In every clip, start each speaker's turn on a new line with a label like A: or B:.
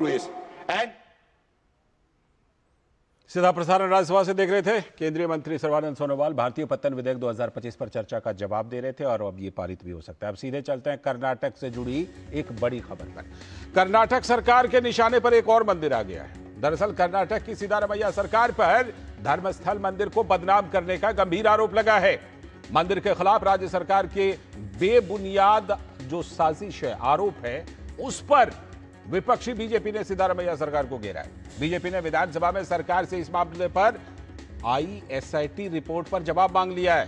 A: And
B: सीधा प्रसारण राज्यसभा से देख रहे थे। केंद्रीय मंत्री सर्बानंद सोनोवाल भारतीय पत्तन विधेयक 2025 पर चर्चा का जवाब दे रहे थे और अब ये पारित भी हो सकता है। अब सीधे चलते हैं कर्नाटक से जुड़ी एक बड़ी खबर पर। कर्नाटक सरकार के निशाने पर एक और मंदिर आ गया है। दरअसल कर्नाटक की सिद्धारमैया सरकार पर धर्मस्थल मंदिर को बदनाम करने का गंभीर आरोप लगा है। मंदिर के खिलाफ राज्य सरकार के बेबुनियाद जो साजिश है, आरोप है, उस पर विपक्षी बीजेपी ने सिद्धारमैया सरकार को घेरा है। बीजेपी ने विधानसभा में सरकार से इस मामले पर आई एसआईटी रिपोर्ट पर जवाब मांग लिया है।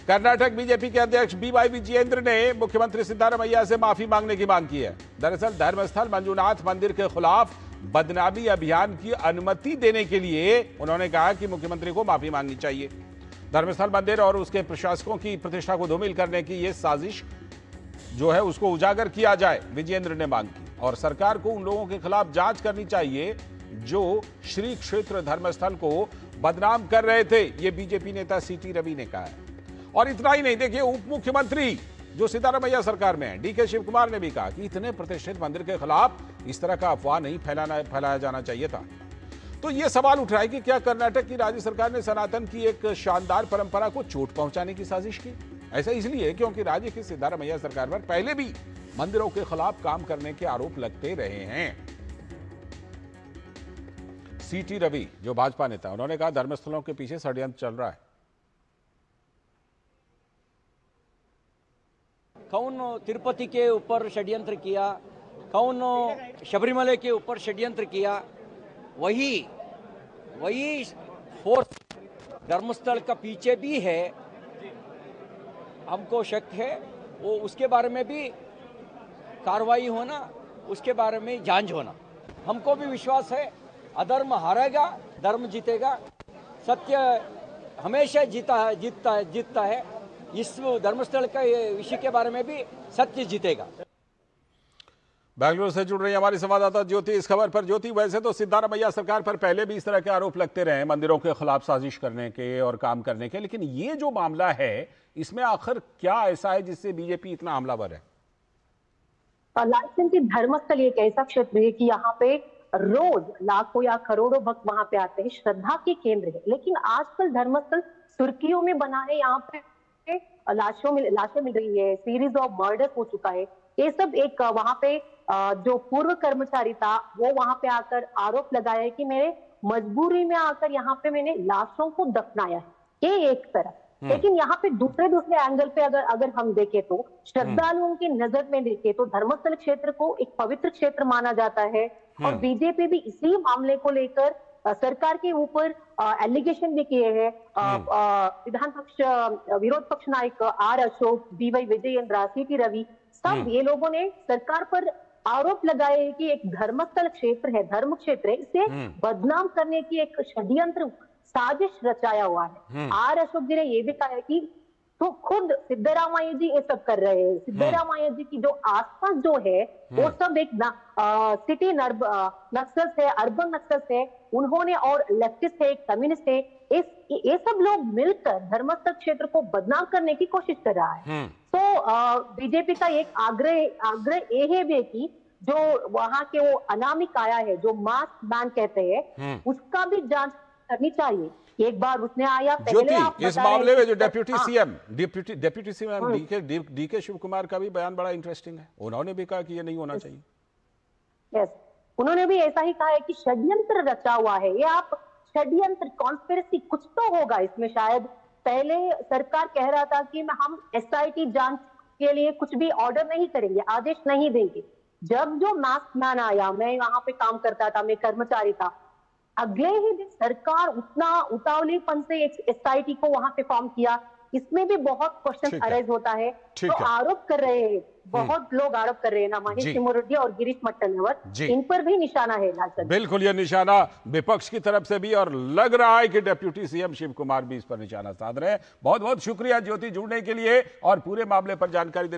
B: कर्नाटक बीजेपी के अध्यक्ष बीवाई विजयेंद्र ने मुख्यमंत्री सिद्धारमैया से माफी मांगने की मांग की है। दरअसल धर्मस्थल मंजुनाथ मंदिर के खिलाफ बदनामी अभियान की अनुमति देने के लिए उन्होंने कहा कि मुख्यमंत्री को माफी मांगनी चाहिए। धर्मस्थल मंदिर और उसके प्रशासकों की प्रतिष्ठा को धूमिल करने की यह साजिश जो है उसको उजागर किया जाए, विजयेंद्र ने मांग की। और सरकार को उन लोगों के खिलाफ जांच करनी चाहिए जो श्री क्षेत्र धर्मस्थल को बदनाम कर रहे थे, ये बीजेपी नेता सीटी रवि ने कहा है। और इतना ही नहीं, देखिए उप मुख्यमंत्री जो सिद्धारमैया सरकार में है, डीके शिव कुमार ने भी कहा कि इतने प्रतिष्ठित मंदिर के खिलाफ इस तरह का अफवाह नहीं फैलाया जाना चाहिए था। तो यह सवाल उठ रहा है कि क्या कर्नाटक की राज्य सरकार ने सनातन की एक शानदार परंपरा को चोट पहुंचाने की साजिश की? ऐसा इसलिए क्योंकि राज्य की सिद्धारमैया सरकार पर पहले भी मंदिरों के खिलाफ काम करने के आरोप लगते रहे हैं। सीटी रवि जो भाजपा नेता, उन्होंने कहा धर्मस्थलों के पीछे षड्यंत्र चल रहा है।
C: कौन तिरुपति के ऊपर षड्यंत्र किया, कौन शबरीमला के ऊपर षड्यंत्र किया, वही फोर्स धर्मस्थल का पीछे भी है। हमको शक है वो उसके बारे में भी कार्रवाई होना, उसके बारे में जांच होना। हमको भी विश्वास है अधर्म हारेगा, धर्म जीतेगा, सत्य हमेशा जीतता है। इस धर्मस्थल का विषय के बारे में भी सत्य जीतेगा।
B: बेंगलुरु से जुड़ रही हमारी संवाददाता ज्योति इस खबर पर। ज्योति, वैसे तो सिद्धारमैया सरकार पर पहले भी इस तरह के आरोप लगते रहे मंदिरों के खिलाफ साजिश करने के और काम करने के, लेकिन ये जो मामला है इसमें आखिर क्या ऐसा है जिससे बीजेपी इतना हमलावर है?
D: लालचंद धर्मस्थल एक ऐसा क्षेत्र है कि यहाँ पे रोज लाखों या करोड़ों भक्त वहां पे आते हैं, श्रद्धा के केंद्र है। लेकिन आजकल धर्मस्थल सुर्खियों में बना है, यहाँ पे लाशें मिल रही है, सीरीज ऑफ मर्डर हो चुका है। ये सब एक वहां पे जो पूर्व कर्मचारी था वो वहां पे आकर आरोप लगाया है कि मेरे मजबूरी में आकर यहाँ पे मैंने लाशों को दफनाया है, ये एक तरफ। लेकिन यहाँ पे दूसरे एंगल पे अगर हम देखें तो श्रद्धालुओं की नजर में देखें तो धर्मस्थल क्षेत्र को एक पवित्र क्षेत्र माना जाता है। और बीजेपी भी इसी मामले को लेकर सरकार के ऊपर एलिगेशन भी किए हैं। विरोध पक्ष नायक आर अशोक, बीवाई विजयेंद्र, सीटी रवि, सब ये लोगों ने सरकार पर आरोप लगाए हैं कि एक धर्मस्थल क्षेत्र है, धर्म क्षेत्र है, इसे बदनाम करने की एक षड्यंत्र साजिश रचाया हुआ है। आर अशोक जी ने यह भी कहा है कि तो खुद सिद्धारमैया जी ये सब कर रहे हैं। सिद्धारमैया जी की जो आसपास जो है वो सब एक सिटी नक्सल्स है, अर्बन नक्सल्स है, उन्होंने और लेफ्टिस्ट है, कम्युनिस्ट है, ये सब लोग मिलकर धर्मस्थल क्षेत्र को बदनाम करने की कोशिश कर रहा है। तो बीजेपी का एक आग्रह ये है भी कि जो वहां के वो अनामिक आया है, जो मास्क मैन कहते हैं, उसका भी जांच करनी चाहिए। एक बार उसने आया
B: ज्योति, इस मामले में जो deputy CM DK Shivakumar का भी बयान बड़ा इंटरेस्टिंग है। उन्होंने भी कहा कि ये नहीं होना चाहिए।
D: यस, उन्होंने भी ऐसा ही कहा है कि षड्यंत्र रचा हुआ है। ये आप षड्यंत्र, कॉन्स्पिरेसी कुछ तो होगा इसमें। शायद पहले सरकार कह रहा था कि हम एसआईटी जांच के लिए कुछ भी ऑर्डर नहीं करेंगे, आदेश नहीं देंगे। जब जो मास्क मैन आया, मैं वहां पे काम करता था, मैं कर्मचारी था, अगले ही दिन सरकार उतना उतावलेपन से एसआईटी को वहां पे फॉर्म किया। इसमें भी बहुत क्वेश्चन अराइज होता है। तो आरोप कर रहे हैं, बहुत लोग आरोप कर रहे हैं ना, महेश सिमोरेड्डी और गिरीश मट्टनवर, इन पर भी निशाना है लालचंद।
B: बिल्कुल, ये निशाना विपक्ष की तरफ से भी, और लग रहा है कि डेप्यूटी सीएम शिव कुमार भी इस पर निशाना साध रहे हैं। बहुत बहुत शुक्रिया ज्योति जुड़ने के लिए और पूरे मामले पर जानकारी देने